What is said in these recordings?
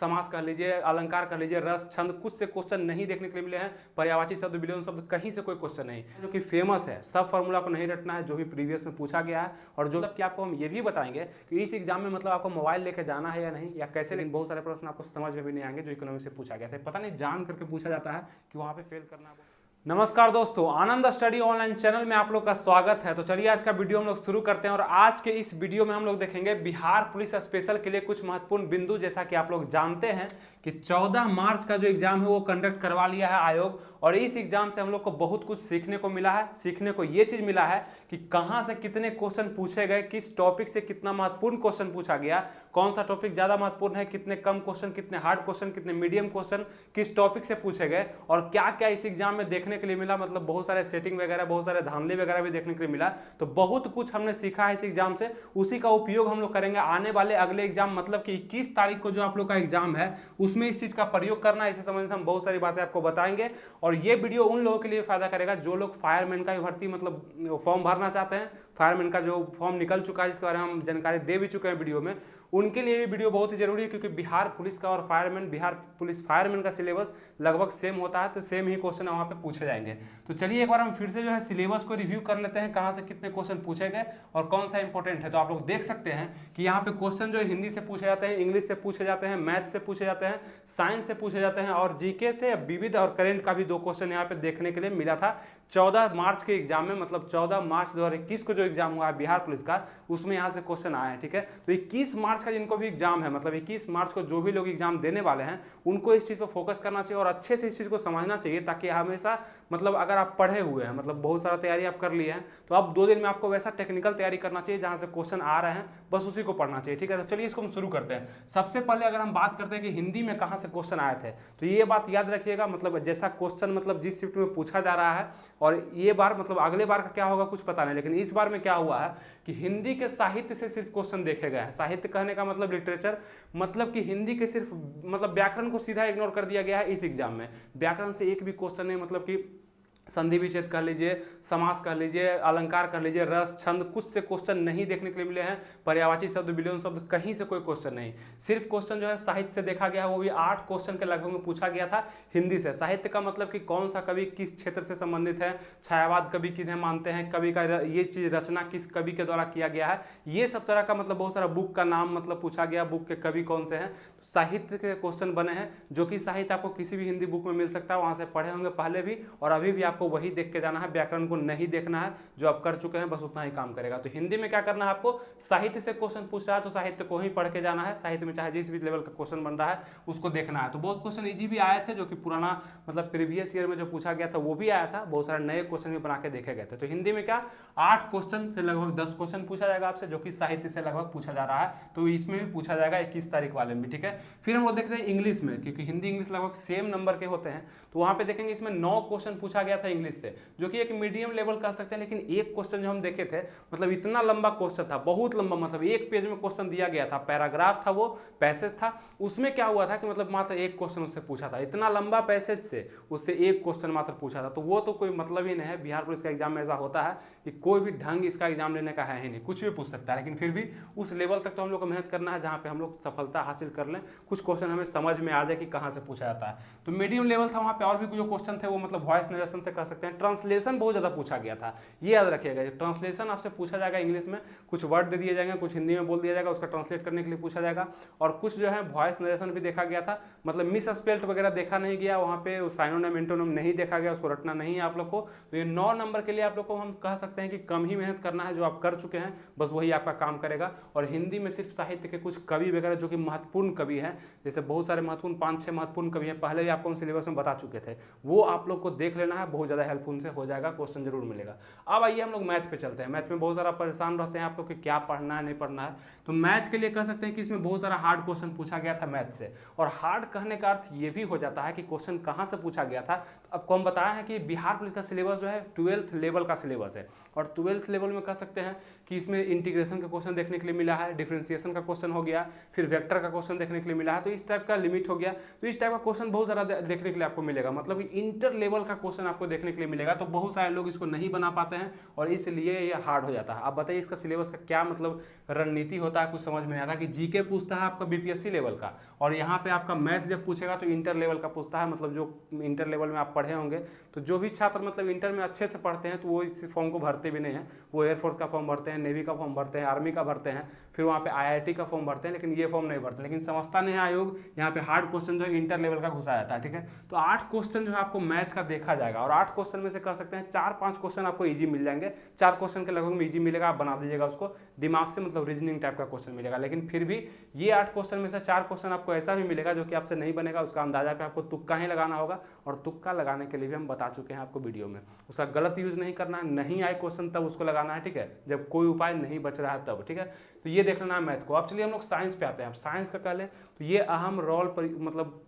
समास कह लीजिए, अलंकार कह लीजिए, रस, छंद, कुछ से क्वेश्चन नहीं देखने के लिए मिले हैं। पर्यायवाची शब्द, विलोम शब्द, कहीं से कोई क्वेश्चन नहीं जो कि फेमस है। सब फॉर्मूला को नहीं रटना है जो भी प्रीवियस में पूछा गया है। और जो कि आपको हम ये भी बताएंगे कि इस एग्जाम में मतलब आपको मोबाइल लेके जाना है या नहीं, या कैसे। लेकिन बहुत सारे प्रश्न आपको समझ में भी नहीं आएंगे जो इकोनॉमिक्स से पूछा गया था। पता नहीं जान करके पूछा जाता है कि वहाँ पे फेल करना है। नमस्कार दोस्तों, आनंद स्टडी ऑनलाइन चैनल में आप लोग का स्वागत है। तो चलिए आज का वीडियो हम लोग शुरू करते हैं। और आज के इस वीडियो में हम लोग देखेंगे बिहार पुलिस स्पेशल के लिए कुछ महत्वपूर्ण बिंदु। जैसा कि आप लोग जानते हैं कि 14 मार्च का जो एग्जाम है वो कंडक्ट करवा लिया है आयोग। और इस एग्जाम से हम लोग को बहुत कुछ सीखने को मिला है। सीखने को ये चीज मिला है कि कहाँ से कितने क्वेश्चन पूछे गए, किस टॉपिक से कितना महत्वपूर्ण क्वेश्चन पूछा गया, कौन सा टॉपिक ज्यादा महत्वपूर्ण है, कितने कम क्वेश्चन, कितने हार्ड क्वेश्चन, कितने मीडियम क्वेश्चन किस टॉपिक से पूछे गए, और क्या क्या इस एग्जाम में देखने के लिए मिला। मतलब बहुत सारे सेटिंग वगैरह, बहुत सारे धांधली वगैरह भी देखने के लिए मिला। तो बहुत कुछ हमने सीखा है इस एग्जाम से, उसी का उपयोग हम लोग करेंगे आने वाले अगले एग्जाम, मतलब कि 21 तारीख को जो आप लोग का एग्जाम है उसमें इस चीज का प्रयोग करना है। इसे समझने हम बहुत सारी बातें आपको बताएंगे। और ये वीडियो उन लोगों के लिए फायदा करेगा जो लोग फायरमैन का भर्ती मतलब फॉर्म भरना चाहते हैं। फायरमैन का जो फॉर्म निकल चुका है जिसके बारे में हम जानकारी दे भी चुके हैं वीडियो में, उनके लिए भी वीडियो बहुत ही जरूरी है। क्योंकि बिहार पुलिस का और फायरमैन, बिहार पुलिस फायरमैन का सिलेबस लगभग सेम होता है, तो सेम ही क्वेश्चन वहाँ पे पूछे जाएंगे। तो चलिए एक बार हम फिर से जो है सिलेबस को रिव्यू कर लेते हैं, कहाँ से कितने क्वेश्चन पूछे गए और कौन सा इंपॉर्टेंट है। तो आप लोग देख सकते हैं कि यहाँ पे क्वेश्चन जो है हिंदी से पूछे जाते हैं, इंग्लिश से पूछे जाते हैं, मैथ से पूछे जाते हैं, साइंस से पूछे जाते हैं, और जीके से, विविध और करेंट का भी 2 क्वेश्चन यहाँ पे देखने के लिए मिला था 14 मार्च के एग्जाम में। मतलब 14 मार्च 2021 को जो एग्जाम हुआ है बिहार पुलिस का, उसमें यहाँ से क्वेश्चन आए हैं। ठीक है, तो 21 मार्च का जिनको भी एग्जाम है, मतलब 21 मार्च को जो भी लोग एग्जाम देने वाले हैं, उनको इस चीज पर फोकस करना चाहिए और अच्छे से इस चीज को समझना चाहिए, ताकि हमेशा मतलब अगर आप पढ़े हुए हैं, मतलब बहुत सारा तैयारी आप कर लिए हैं, तो अब 2 दिन में आपको वैसा टेक्निकल तैयारी करना चाहिए जहां से क्वेश्चन आ रहे हैं बस उसी को पढ़ना चाहिए। ठीक है, तो चलिए इसको हम शुरू करते हैं। सबसे पहले अगर हम बात करते हैं कि हिंदी में कहां से क्वेश्चन आए थे, तो ये बात याद रखिएगा, मतलब जैसा क्वेश्चन मतलब जिस शिफ्ट में पूछा जा रहा है, और ये बार मतलब अगले बार का क्या होगा कुछ पता नहीं, लेकिन इस बार में क्या हुआ है कि हिंदी के साहित्य से सिर्फ क्वेश्चन देखे गए हैं। साहित्य कहने का मतलब लिटरेचर, मतलब कि हिंदी के सिर्फ मतलब व्याकरण को सीधा इग्नोर कर दिया गया है इस एग्जाम में। व्याकरण से एक भी क्वेश्चन नहीं, मतलब कि संधि विच्छेद कह लीजिए, समास कह लीजिए, अलंकार कह लीजिए, रस, छंद, कुछ से क्वेश्चन नहीं देखने के लिए मिले हैं। पर्यायवाची शब्द, विलोम शब्द, कहीं से कोई क्वेश्चन नहीं। सिर्फ क्वेश्चन जो है साहित्य से देखा गया है, वो भी 8 क्वेश्चन के लगभग में पूछा गया था हिंदी से। साहित्य का मतलब कि कौन सा कवि किस क्षेत्र से संबंधित है, छायावाद कवि किन्हें मानते हैं, कवि का ये चीज रचना किस कवि के द्वारा किया गया है, ये सब तरह का मतलब बहुत सारा बुक का नाम मतलब पूछा गया, बुक के कवि कौन से हैं। साहित्य के क्वेश्चन बने हैं, जो कि साहित्य आपको किसी भी हिंदी बुक में मिल सकता है, वहां से पढ़े होंगे पहले भी और अभी भी आपको वही देख के जाना है। व्याकरण को नहीं देखना है, जो आप कर चुके हैं बस उतना ही काम करेगा। तो हिंदी में क्या करना है आपको, साहित्य से क्वेश्चन पूछ रहा है तो साहित्य को ही पढ़ के जाना है। साहित्य में चाहे जिस भी लेवल का क्वेश्चन बन रहा है उसको देखना है। तो बहुत क्वेश्चन इजी भी आए थे, जो कि पुराना मतलब प्रीवियस ईयर में जो पूछा गया था वो भी आया था। बहुत सारे नए क्वेश्चन भी बना के देखे गए थे। तो हिंदी में क्या 8 क्वेश्चन से लगभग 10 क्वेश्चन पूछा जाएगा आपसे, जो कि साहित्य से लगभग पूछा जा रहा है। तो इसमें भी पूछा जाएगा 21 तारीख वाले में। ठीक है, फिर हम लोग देखते हैं इंग्लिश में, क्योंकि हिंदी इंग्लिश लगभग सेम नंबर के होते हैं। तो वहां पे देखेंगे इसमें 9 क्वेश्चन पूछा गया था इंग्लिश से, जो कि एक मीडियम लेवल कह सकते हैं। लेकिन एक क्वेश्चन जो हम देखे थे, मतलब इतना लंबा क्वेश्चन था, बहुत लंबा, मतलब 1 पेज में क्वेश्चन दिया गया था, पैराग्राफ था, वो पैसेज था। उसमें क्या हुआ था कि मतलब मात्र 1 क्वेश्चन उससे पूछा था। इतना लंबा पैसेज से उससे 1 क्वेश्चन मात्र पूछा था, तो वो तो कोई मतलब ही नहीं है। बिहार पुलिस का एग्जाम में ऐसा होता है कि कोई भी ढंग इसका एग्जाम लेने का है ही नहीं, कुछ भी पूछ सकता है। लेकिन फिर भी उस लेवल तक तो हम लोग को मेहनत करना है जहाँ पे हम लोग सफलता हासिल कर लें, कुछ क्वेश्चन हमें समझ में आ जाए कि कहाँ से पूछा जाता है। तो मीडियम लेवल था वहाँ पे। और भी जो क्वेश्चन थे वो मतलब वॉइस नरेशन से कह सकते हैं। ट्रांसलेशन बहुत ज़्यादा पूछा गया था, ये याद रखिएगा। ट्रांसलेशन आपसे पूछा जाएगा इंग्लिश में, कुछ वर्ड दे दिए जाएंगे, कुछ हिंदी में बोल दिया जाएगा, उसका ट्रांसलेट करने के लिए पूछा जाएगा। और कुछ जो है वॉइस नरेशन भी देखा गया था, मतलब मिस स्पेल्ट वगैरह देखा नहीं गया वहाँ पे, साइनोनिम एंटोनिम नहीं देखा गया, उसको रटना नहीं है आप लोग को। तो ये 9 नंबर के लिए आप लोग को हम कह सकते हैं कि कम ही मेहनत करना है, जो आप कर चुके हैं बस वही आपका काम करेगा। और हिंदी में सिर्फ साहित्य के कुछ कवि वगैरह जो कि महत्वपूर्ण कवि हैं, जैसे बहुत सारे महत्वपूर्ण 5-6 महत्वपूर्ण कवि हैं, पहले भी आपको हम सिलेबस में बता चुके थे, वो आप लोग को देख लेना है, बहुत ज़्यादा हेल्पफुल से हो जाएगा, क्वेश्चन जरूर मिलेगा। अब आइए हम लोग मैथ पे चलते हैं। मैथ में बहुत सारा परेशान रहते हैं आप लोग कि क्या पढ़ना है नहीं पढ़ना है। तो मैथ के लिए कह सकते हैं कि इसमें बहुत सारा हार्ड क्वेश्चन पूछा गया था मैथ से। और हार्ड कहने का अर्थ ये भी हो जाता है कि क्वेश्चन कहाँ से पूछा गया था। तो आपको हम बताया है कि बिहार पुलिस का सिलेबस जो है 12th लेवल का सिलेबस है। और 12th लेवल में कह सकते हैं कि इसमें इंटीग्रेशन का क्वेश्चन देखने के लिए मिला है, डिफरेंशिएशन का क्वेश्चन हो गया, फिर वेक्टर का क्वेश्चन देखने के लिए मिला है। तो इस टाइप का लिमिट हो गया। तो इस टाइप का क्वेश्चन बहुत ज़्यादा देखने के लिए आपको मिलेगा, मतलब इंटर लेवल का क्वेश्चन आपको देखने के लिए मिलेगा, तो बहुत सारे लोग इसको नहीं बना पाते हैं और इसलिए ये हार्ड हो जाता है। आप बताइए इसका सिलेबस का क्या मतलब रणनीति होता है, कुछ समझ में नहीं आता कि जीके पूछता है आपका बीपीएससी लेवल का, और यहाँ पे आपका मैथ जब पूछेगा तो इंटर लेवल का पूछता है, मतलब जो इंटर लेवल में आप पढ़े होंगे। तो जो भी छात्र मतलब इंटर में अच्छे से पढ़ते हैं तो वो इस फॉर्म को भरते भी नहीं है, वो एयरफोर्स का फॉर्म भरते हैं, नेवी का फॉर्म भरते हैं, आर्मी का भरते हैं, फिर वहाँ पे आईआईटी का फॉर्म भरते हैं, लेकिन ये फॉर्म नहीं भरते। लेकिन समझता नहीं है आयोग, यहाँ पे हार्ड क्वेश्चन जो है इंटर लेवल का घुसा जाता है, ठीक है। तो 8 क्वेश्चन जो है आपको मैथ का देखा जाएगा, और 8 क्वेश्चन में से कह सकते हैं 4-5 क्वेश्चन आपको ईजी मिल जाएंगे, 4 क्वेश्चन के लगभग में ईजी मिलेगा, आप बना दीजिएगा उसको दिमाग से, मतलब रीजनिंग टाइप का क्वेश्चन मिलेगा। लेकिन फिर भी ये 8 क्वेश्चन में से 4 क्वेश्चन आपको ऐसा भी मिलेगा जो कि आपसे नहीं बनेगा, उसका अंदाजा पे आपको तुक्का ही लगाना होगा, और तुक्का लगाने के लिए भी हम बता चुके हैं आपको वीडियो में। उसका गलत यूज नहीं करना है, नहीं आए क्वेश्चन तब उसको लगाना है, ठीक है, जब कोई उपाय नहीं बच रहा है तब, ठीक है। तो ये देख लेना है मैथ को। अब चलिए हम लोग साइंस पे आते हैं। अब साइंस का कह लें तो ये अहम रोल मतलब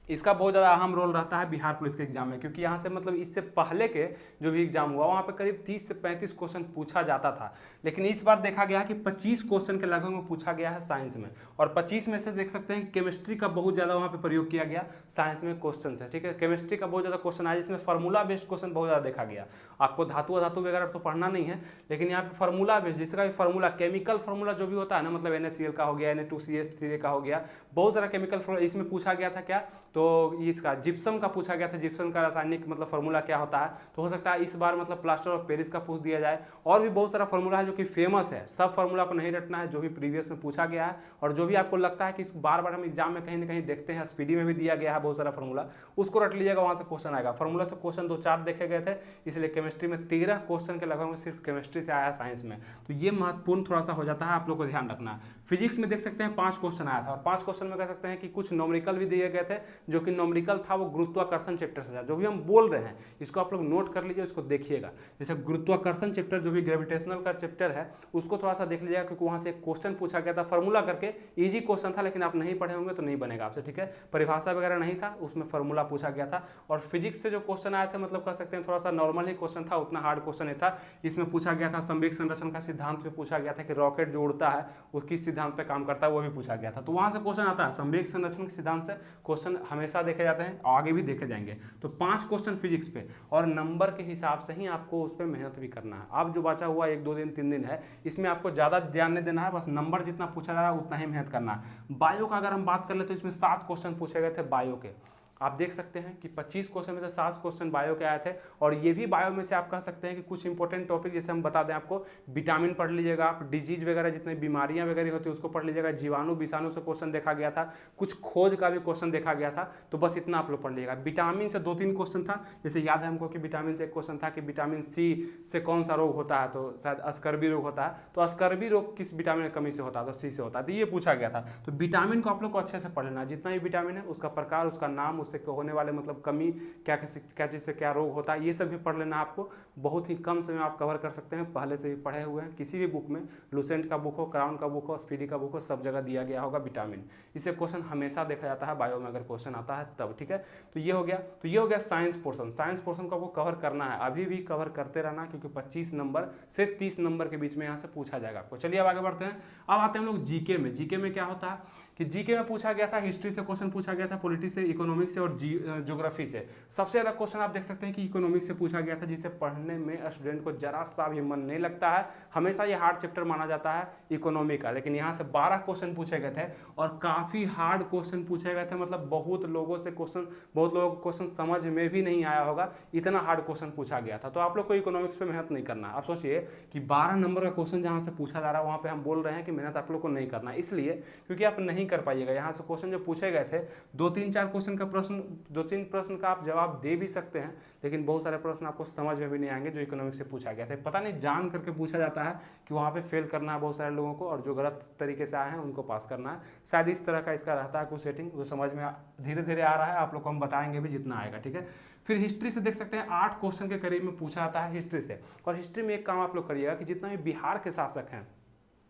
इसका बहुत ज़्यादा अहम रोल रहता है बिहार पुलिस के एग्जाम में, क्योंकि यहाँ से मतलब इससे पहले के जो भी एग्जाम हुआ वहाँ पे करीब 30 से 35 क्वेश्चन पूछा जाता था, लेकिन इस बार देखा गया कि 25 क्वेश्चन के लगभग में पूछा गया है साइंस में, और 25 में से देख सकते हैं केमिस्ट्री का बहुत ज़्यादा वहाँ पे प्रयोग किया गया साइंस में क्वेश्चन है, ठीक है। केमिस्ट्री का बहुत ज़्यादा क्वेश्चन आया, जिसमें फार्मूला बेस्ड क्वेश्चन बहुत ज़्यादा देखा गया। आपको धातु वगैरह तो पढ़ना नहीं है, लेकिन यहाँ पे फार्मूला बेस्ड, जिसका भी फार्मूला केमिकल फार्मूला जो भी होता है ना, मतलब NaCl का हो गया, Na2CS3 का हो गया, बहुत सारा केमिकल फार्मूला इसमें पूछा गया था। क्या तो इसका जिप्सम का पूछा गया था, जिप्सम का रासायनिक मतलब फार्मूला क्या होता है। तो हो सकता है इस बार मतलब प्लास्टर ऑफ पेरिस का पूछ दिया जाए, और भी बहुत सारा फार्मूला है जो कि फेमस है। सब फार्मूला को नहीं रटना है, जो भी प्रीवियस में पूछा गया है, और जो भी आपको लगता है कि बार बार हम एग्जाम में कहीं ना कहीं देखते हैं, स्पीडी में भी दिया गया है बहुत सारा फार्मूला, उसको रट लीजिएगा, वहाँ से क्वेश्चन आएगा। फार्मूला से क्वेश्चन 2-4 देखे गए थे, इसलिए केमिस्ट्री में 13 क्वेश्चन के लगभग में सिर्फ केमिस्ट्री से आया साइंस में, तो ये महत्वपूर्ण थोड़ा सा हो जाता है, आप लोग को ध्यान रखना है। फिजिक्स में देख सकते हैं 5 क्वेश्चन आया था, और 5 क्वेश्चन में कह सकते हैं कि कुछ नॉमरिकल भी दिए गए थे, जो कि नॉमरिकल था वो गुरुत्वाकर्षण चैप्टर से था। जो भी हम बोल रहे हैं इसको आप लोग नोट कर लीजिए, उसको देखिएगा। जैसे गुरुत्वाकर्षण चैप्टर जो भी ग्रेविटेशनल का चैप्टर है उसको थोड़ा सा देख लीजिएगा, क्योंकि वहां से एक क्वेश्चन पूछा गया था फार्मूला करके, इजी क्वेश्चन था, लेकिन आप नहीं पढ़े होंगे तो नहीं बनेगा आपसे, ठीक है। परिभाषा वगैरह नहीं था, उसमें फार्मूला पूछा गया था। और फिजिक्स से जो क्वेश्चन आए थे, मतलब कह सकते हैं थोड़ा सा नॉर्मल ही क्वेश्चन था, उतना हार्ड क्वेश्चन नहीं था। इसमें पूछा गया था संवेग संरक्षण का सिद्धांत पे पूछा गया था कि रॉकेट जो उड़ता है वो किस सिद्धांत पे काम करता है, वो भी पूछा गया था। तो वहां से क्वेश्चन आता है, संवेग संरक्षण के सिद्धांत से क्वेश्चन हमेशा देखे जाते हैं, आगे भी देखे जाएंगे। तो 5 क्वेश्चन फिजिक्स पे, और नंबर के हिसाब से ही आपको उस पर मेहनत भी करना है। अब जो बचा हुआ 1-2 दिन 3 दिन है, इसमें आपको ज़्यादा ध्यान नहीं देना है, बस नंबर जितना पूछा जा रहा है उतना ही मेहनत करना है। बायो का अगर हम बात कर ले तो इसमें 7 क्वेश्चन पूछे गए थे बायो के। आप देख सकते हैं कि 25 क्वेश्चन में से 7 क्वेश्चन बायो के आए थे, और ये भी बायो में से आप कह सकते हैं कि कुछ इंपॉर्टेंट टॉपिक जैसे हम बता दें आपको, विटामिन पढ़ लीजिएगा आप, डिजीज वगैरह जितनी बीमारियां वगैरह होती है उसको पढ़ लीजिएगा, जीवाणु विषाणु से क्वेश्चन देखा गया था, कुछ खोज का भी क्वेश्चन देखा गया था। तो बस इतना आप लोग पढ़ लीजिएगा। विटामिन से 2-3 क्वेश्चन था, जैसे याद है हमको कि विटामिन से एक क्वेश्चन था कि विटामिन सी से कौन सा रोग होता है, तो शायद अस्कर्बी रोग होता है, तो अस्कर्बी रोग किस विटामिन की कमी से होता है, तो सी से होता है, तो ये पूछा गया था। तो विटामिन को आप लोग को अच्छे से पढ़ लेना, जितना भी विटामिन है उसका प्रकार, उसका नाम, उससे होने वाले मतलब कमी, क्या चीज़ से क्या रोग होता है, ये सब भी पढ़ लेना। आपको बहुत ही कम समय आप कवर कर सकते हैं, पहले से भी पढ़े हुए हैं, किसी भी बुक में, लुसेंट का बुक हो, क्राउन का बुक हो, स्पीडी का बुक हो, सब जगह दिया गया होगा विटामिन। इससे क्वेश्चन हमेशा देखा जाता है बायो में, अगर क्वेश्चन आता है तब, ठीक है। तो ये हो गया साइंस पोर्सन। साइंस पोर्सन को आपको कवर करना है, अभी भी कवर करते रहना, क्योंकि 25 नंबर से 30 नंबर के बीच में यहाँ से पूछा जाएगा आपको। चलिए अब आगे बढ़ते हैं। अब आते हैं हम लोग जीके में। जीके में क्या होता है कि जीके में पूछा गया था, हिस्ट्री से क्वेश्चन पूछा गया था, पॉलिटी से, इकोनॉमिक्स से और ज्योग्राफी से। सबसे ज़्यादा क्वेश्चन आप देख सकते हैं कि इकोनॉमिक्स से पूछा गया था, जिसे पढ़ने में स्टूडेंट को जरा सा भी मन नहीं लगता है। हमेशा ये हार्ड चैप्टर माना जाता है इकोनॉमी का, लेकिन यहाँ से 12 क्वेश्चन पूछे गए थे, और काफ़ी हार्ड क्वेश्चन पूछे गए थे। मतलब बहुत लोगों को क्वेश्चन समझ में भी नहीं आया होगा, इतना हार्ड क्वेश्चन पूछा गया था। तो आप लोग को इकोनॉमिक्स पे मेहनत नहीं करना। आप सोचिए कि 12 नंबर का क्वेश्चन जहाँ से पूछा जा रहा है, वहाँ पे हम बोल रहे हैं कि मेहनत आप लोग को नहीं करना, इसलिए क्योंकि आप नहीं कर पाइएगा। यहाँ से क्वेश्चन जो पूछे गए थे, 2-3-4 क्वेश्चन का प्रश्न, 2-3 प्रश्न का आप जवाब दे भी सकते हैं, लेकिन बहुत सारे प्रश्न आपको समझ में भी नहीं आएंगे जो इकोनॉमिक्स से पूछा गया था। पता नहीं जान करके पूछा जाता है कि वहाँ पे फेल करना है बहुत सारे लोगों को, और जो गलत तरीके से आए हैं उनको पास करना है। शायद इस तरह का इसका रहता है कुछ सेटिंग, वो समझ में धीरे धीरे आ रहा है, आप लोग को हम बताएंगे भी जितना आएगा, ठीक है। फिर हिस्ट्री से देख सकते हैं 8 क्वेश्चन के करीब में पूछा जाता है हिस्ट्री से। और हिस्ट्री में एक काम आप लोग करिएगा कि जितना भी बिहार के शासक हैं,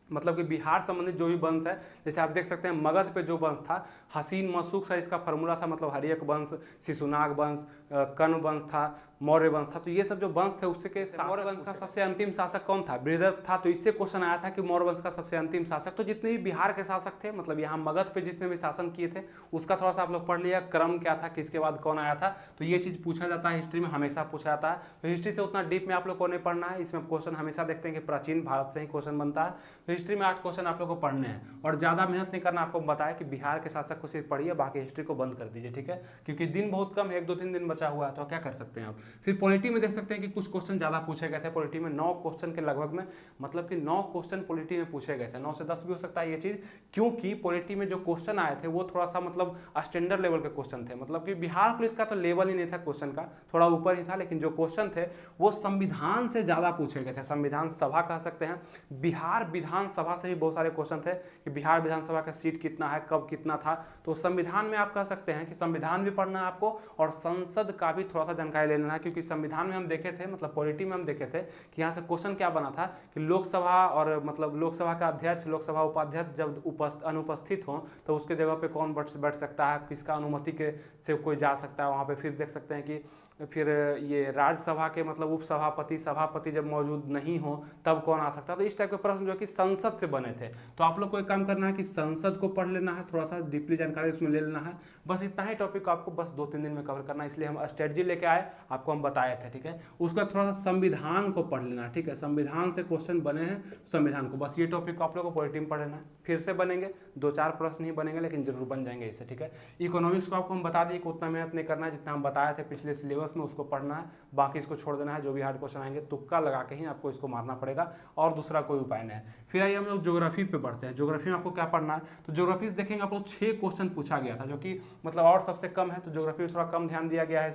मतलब कि बिहार संबंधित जो भी वंश है, जैसे आप देख सकते हैं मगध पे जो वंश था, हसीन मशूक सा इसका फार्मूला था, मतलब हरियक वंश, शिशुनाग वंश, कर्ण वंश था, मौर्य वंश था। तो ये सब जो वंश थे उससे के मौर्य वंश का सबसे अंतिम शासक कौन था? बृहद्रथ था। तो इससे क्वेश्चन आया था कि मौर्य वंश का सबसे अंतिम शासक। तो जितने भी बिहार के शासक थे, मतलब यहाँ मगध पे जितने भी शासन किए थे उसका थोड़ा सा आप लोग पढ़ लिया, क्रम क्या था, किसके बाद कौन आया था। तो ये चीज़ पूछा जाता है हिस्ट्री में, हमेशा पूछा जाता है। तो हिस्ट्री से उतना डीप में आप लोग को नहीं पढ़ना है। इसमें क्वेश्चन हमेशा देखते हैं कि प्राचीन भारत से ही क्वेश्चन बनता है। तो हिस्ट्री में 8 क्वेश्चन आप लोग को पढ़ने हैं और ज़्यादा मेहनत नहीं करना। आपको बताया कि बिहार के शासक को सिर्फ पढ़िए, बाकी हिस्ट्री को बंद कर दीजिए, ठीक है, क्योंकि दिन बहुत कम है, 1 2 3 दिन बचा हुआ है। तो क्या कर सकते हैं आप। फिर पॉलिटी में देख सकते हैं कि कुछ क्वेश्चन ज़्यादा पूछे गए थे। पॉलिटी में 9 क्वेश्चन के लगभग में, मतलब कि 9 क्वेश्चन पॉलिटी में पूछे गए थे। 9 से 10 भी हो सकता है ये चीज़, क्योंकि पॉलिटी में जो क्वेश्चन आए थे वो थोड़ा सा मतलब स्टैंडर्ड लेवल के क्वेश्चन थे। मतलब कि बिहार पुलिस का तो लेवल ही नहीं था क्वेश्चन का, थोड़ा ऊपर ही था, लेकिन जो क्वेश्चन थे वो संविधान से ज़्यादा पूछे गए थे। संविधान सभा कह सकते हैं, बिहार विधानसभा से भी बहुत सारे क्वेश्चन थे कि बिहार विधानसभा का सीट कितना है, कब कितना था। तो संविधान में आप कह सकते हैं कि संविधान भी पढ़ना है आपको और संसद का भी थोड़ा सा जानकारी लेना है, क्योंकि संविधान में हम देखे थे, मतलब पॉलिटी में हम देखे थे कि यहाँ से क्वेश्चन क्या बना था कि लोकसभा और मतलब लोकसभा का अध्यक्ष, लोकसभा उपाध्यक्ष जब अनुपस्थित हो तो उसके जगह पे कौन बैठ सकता है, किसका अनुमति के से कोई जा सकता है वहाँ पे। फिर देख सकते हैं कि फिर ये राज्यसभा के मतलब उपसभापति, सभापति जब मौजूद नहीं हो तब कौन आ सकता है। तो इस टाइप के प्रश्न जो कि संसद से बने थे। तो आप लोग को एक काम करना है कि संसद को पढ़ लेना है, थोड़ा सा डीपली जानकारी उसमें ले लेना है। बस इतना ही टॉपिक को आपको बस 2 3 दिन में कवर करना है, इसलिए हम स्ट्रेटजी लेके आए, आपको हम बताए थे, ठीक है। उसका थोड़ा सा संविधान को पढ़ लेना है, ठीक है। संविधान से क्वेश्चन बने हैं, संविधान को, बस ये टॉपिक को आप लोग को पॉलिटी में पढ़ लेना है। फिर से बनेंगे 2-4 प्रश्न ही बनेंगे, लेकिन जरूर बन जाएंगे इससे, ठीक है। इकोनॉमिक्स को आपको हम बता दिए कि उतना मेहनत नहीं करना है, जितना हम बताए थे पिछले सिलेबस में उसको पढ़ना है, बाकी इसको छोड़ देना है। जो भी हार्ड क्वेश्चन आएंगे तुक्का लगा के ही आपको इसको मारना पड़ेगा और दूसरा कोई उपाय नहीं है। फिर आइए हम लोग ज्योग्राफी पे बढ़ते हैं। ज्योग्राफी में आपको क्या पढ़ना है, तो ज्योग्राफी से देखेंगे आप लोग 6 क्वेश्चन पूछा गया था, जो कि मतलब और सबसे कम है। तो ज्योग्राफी में थोड़ा कम ध्यान दिया गया है,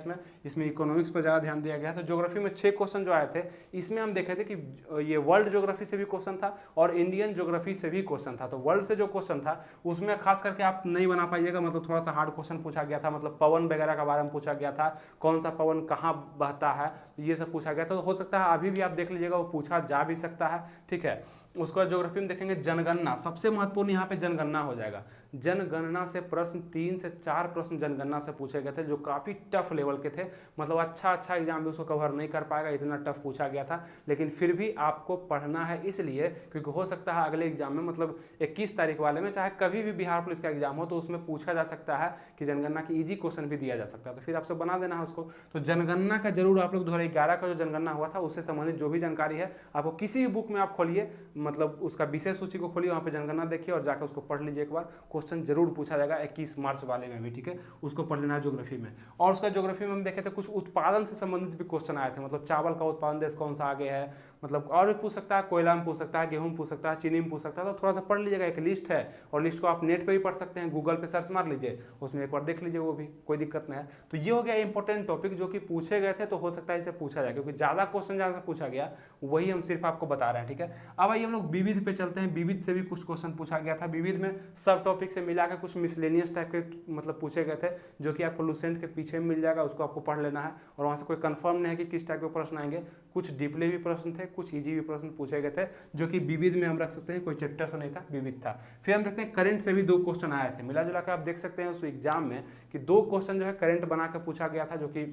इसमें इकोनॉमिक्स पर ज़्यादा ध्यान दिया गया है। तो ज्योग्राफी में 6 क्वेश्चन जो आए थे, इसमें हम देखे थे कि ये वर्ल्ड ज्योग्राफी से भी क्वेश्चन था और इंडियन ज्योग्राफी से भी क्वेश्चन था। तो वर्ल्ड से जो क्वेश्चन था उसमें खास करके आप नहीं बना पाइएगा, मतलब थोड़ा सा हार्ड क्वेश्चन पूछा गया था। मतलब पवन वगैरह के बारे में पूछा गया था, कौन सा पवन कहाँ बहता है, ये सब पूछा गया था। तो हो सकता है अभी भी आप देख लीजिएगा, वो पूछा जा भी सकता है, ठीक है। उसके बाद ज्योग्राफी में देखेंगे जनगणना, सबसे महत्वपूर्ण यहाँ पे जनगणना हो जाएगा। जनगणना से प्रश्न 3 से 4 प्रश्न जनगणना से पूछे गए थे, जो काफ़ी टफ लेवल के थे। मतलब अच्छा एग्जाम भी उसको कवर नहीं कर पाएगा, इतना टफ पूछा गया था। लेकिन फिर भी आपको पढ़ना है, इसलिए क्योंकि हो सकता है अगले एग्जाम में, मतलब 21 तारीख वाले में, चाहे कभी भी बिहार पुलिस का एग्जाम हो, तो उसमें पूछा जा सकता है कि जनगणना की ईजी क्वेश्चन भी दिया जा सकता है। तो फिर आपसे बना देना है उसको। तो जनगणना का जरूर आप लोग 2011 का जो जनगणना हुआ था उससे संबंधित जो भी जानकारी है आपको किसी भी बुक में आप खोलिए, मतलब उसका विषय सूची को खोलिए, वहाँ पे जनगणना देखिए और जाकर उसको पढ़ लीजिए एक बार। क्वेश्चन जरूर पूछा जाएगा 21 मार्च वाले में भी, ठीक है। उसको पढ़ लेना है ज्योग्राफी में। और उसका ज्योग्राफी में हम देखे थे कुछ उत्पादन से संबंधित भी क्वेश्चन आए थे। मतलब चावल का उत्पादन देश कौन सा आगे है, मतलब और भी पूछ सकता है, कोयला में पूछ सकता है, गेहूं में पूछ सकता है, चीनी में पूछ सकता है। तो थोड़ा सा पढ़ लीजिएगा, एक लिस्ट है और लिस्ट को आप नेट पर भी पढ़ सकते हैं, गूगल पे सर्च मार लीजिए, उसमें एक बार देख लीजिए, वो भी कोई दिक्कत नहीं है। तो ये हो गया इंपॉर्टेंट टॉपिक जो कि पूछे गए थे। तो हो सकता है इसे पूछा जाए, क्योंकि ज़्यादा क्वेश्चन जहाँ से पूछा गया वही हम सिर्फ आपको बता रहे हैं, ठीक है। अब आइए हम लोग विविध पे चलते हैं। विविध से भी कुछ क्वेश्चन पूछा गया था। विविध में सब टॉपिक से मिला के कुछ मिसलेनियस टाइप के मतलब पूछे गए थे, जो कि आपको लुसेंट के पीछे मिल जाएगा, उसको आपको पढ़ लेना है। और वहाँ से कोई कंफर्म नहीं है कि किस टाइप के प्रश्न आएंगे। कुछ डीपली भी प्रश्न थे, कुछ ईजी भी प्रश्न पूछे गए थे, जो कि विविध में हम रख सकते हैं, कोई चैप्टर से नहीं था, विविध था। फिर हम देखते हैं करंट से भी 2 क्वेश्चन आए थे। मिला जुला कर आप देख सकते हैं उस एग्जाम में कि 2 क्वेश्चन जो है करंट बना के पूछा गया था, जो कि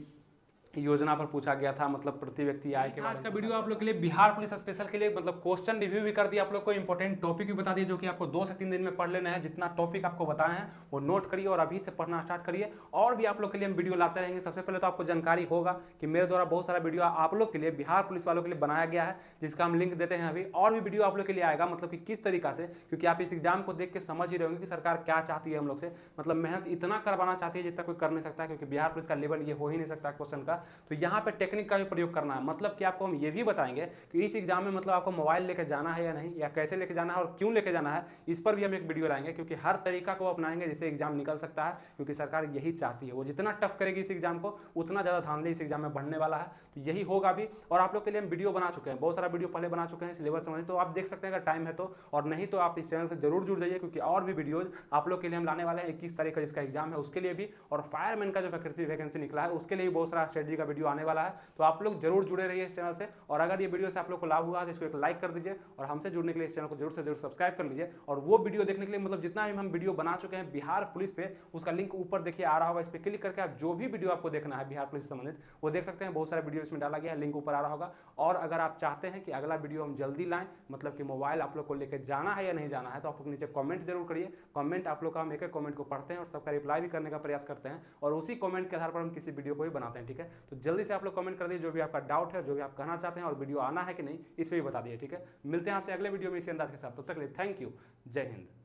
योजना पर पूछा गया था, मतलब प्रति व्यक्ति आय के। आज का वीडियो आप लोग के लिए बिहार पुलिस स्पेशल के लिए मतलब क्वेश्चन रिव्यू भी कर दिया, आप लोग को इंपॉर्टेंट टॉपिक भी बता दिए, जो कि आपको 2 से 3 दिन में पढ़ लेना है। जितना टॉपिक आपको बताए हैं वो नोट करिए और अभी से पढ़ना स्टार्ट करिए। और भी आप लोग के लिए हम वीडियो लाते रहेंगे। सबसे पहले तो आपको जानकारी होगा कि मेरे द्वारा बहुत सारा वीडियो आप लोग के लिए, बिहार पुलिस वालों के लिए बनाया गया है, जिसका हम लिंक देते हैं अभी। और भी वीडियो आप लोग के लिए आएगा, मतलब कि किस तरीका से, क्योंकि आप इस एग्जाम को देख के समझ ही रहे होंगे कि सरकार क्या चाहती है हम लोग से। मतलब मेहनत इतना करवाना चाहती है जितना कोई कर नहीं सकता, क्योंकि बिहार पुलिस का लेवल ये हो ही नहीं सकता क्वेश्चन का। तो यहाँ पे टेक्निक का भी प्रयोग करना है। मतलब कि आपको हम ये भी बताएंगे कि इस एग्जाम में मतलब आपको मोबाइल लेके जाना है या नहीं, या कैसे लेके जाना है और क्यों लेके जाना है, इस पर भी हम एक वीडियो लाएंगे। क्योंकि हर तरीका को अपनाएंगे जिससे एग्जाम निकल सकता है, क्योंकि सरकार यही चाहती है। वो जितना टफ करेगी इस एग्जाम को, उतना ज़्यादा धांधली इस एग्जाम में बढ़ने वाला है। तो यही होगा भी। और आप लोग के लिए हम वीडियो बना चुके हैं, बहुत सारा वीडियो पहले बना चुके हैं सिलेबस समझ, तो आप देख सकते हैं अगर टाइम है तो। और नहीं तो आप इस चैनल से जरूर जुड़ जाइए, क्योंकि और भी वीडियोज आप लोग के लिए हम लाने वाले हैं। 21 तारीख का जिसका एग्जाम है उसके लिए भी, और फायरमैन का जो वैकेंसी निकला है उसके लिए भी बहुत सारा स्ट्रेटजी जल्दी का वीडियो आने वाला है। तो आप लोग जरूर जुड़े रहिए इस चैनल से, और अगर ये वीडियो से आप लोग को लाभ हुआ तो इसको एक लाइक कर दीजिए, और हमसे जुड़ने के लिए इस चैनल को जरूर से जरूर सब्सक्राइब कर लीजिए। और वो वीडियो देखने के लिए मतलब जितना भी हम वीडियो बना चुके हैं बिहार पुलिस पे, उसका लिंक ऊपर देखिए आ रहा होगा, इस पर क्लिक करके आप जो भी वीडियो आपको देखना है बिहार पुलिस से संबंधित वो देख सकते हैं। बहुत सारे वीडियो इसमें डाला गया है, लिंक ऊपर आ रहा होगा। और अगर आप चाहते हैं कि अगला वीडियो हम जल्दी लाएं, मतलब कि मोबाइल आप लोग को लेकर जाना है या नहीं जाना है, तो आप लोग नीचे कमेंट जरूर करिए। कमेंट आप लोग का हम एक एक कमेंट को पढ़ते हैं और सबका रिप्लाई भी करने का प्रयास करते हैं, और उसी कमेंट के आधार पर हम किसी वीडियो को भी बनाते हैं। ठीक है, तो जल्दी से आप लोग कमेंट कर दीजिए जो भी आपका डाउट है, जो भी आप कहना चाहते हैं, और वीडियो आना है कि नहीं इस पर भी बता दिए। ठीक है, मिलते हैं आपसे अगले वीडियो में इसी अंदाज के साथ। तब तक के लिए थैंक यू, जय हिंद।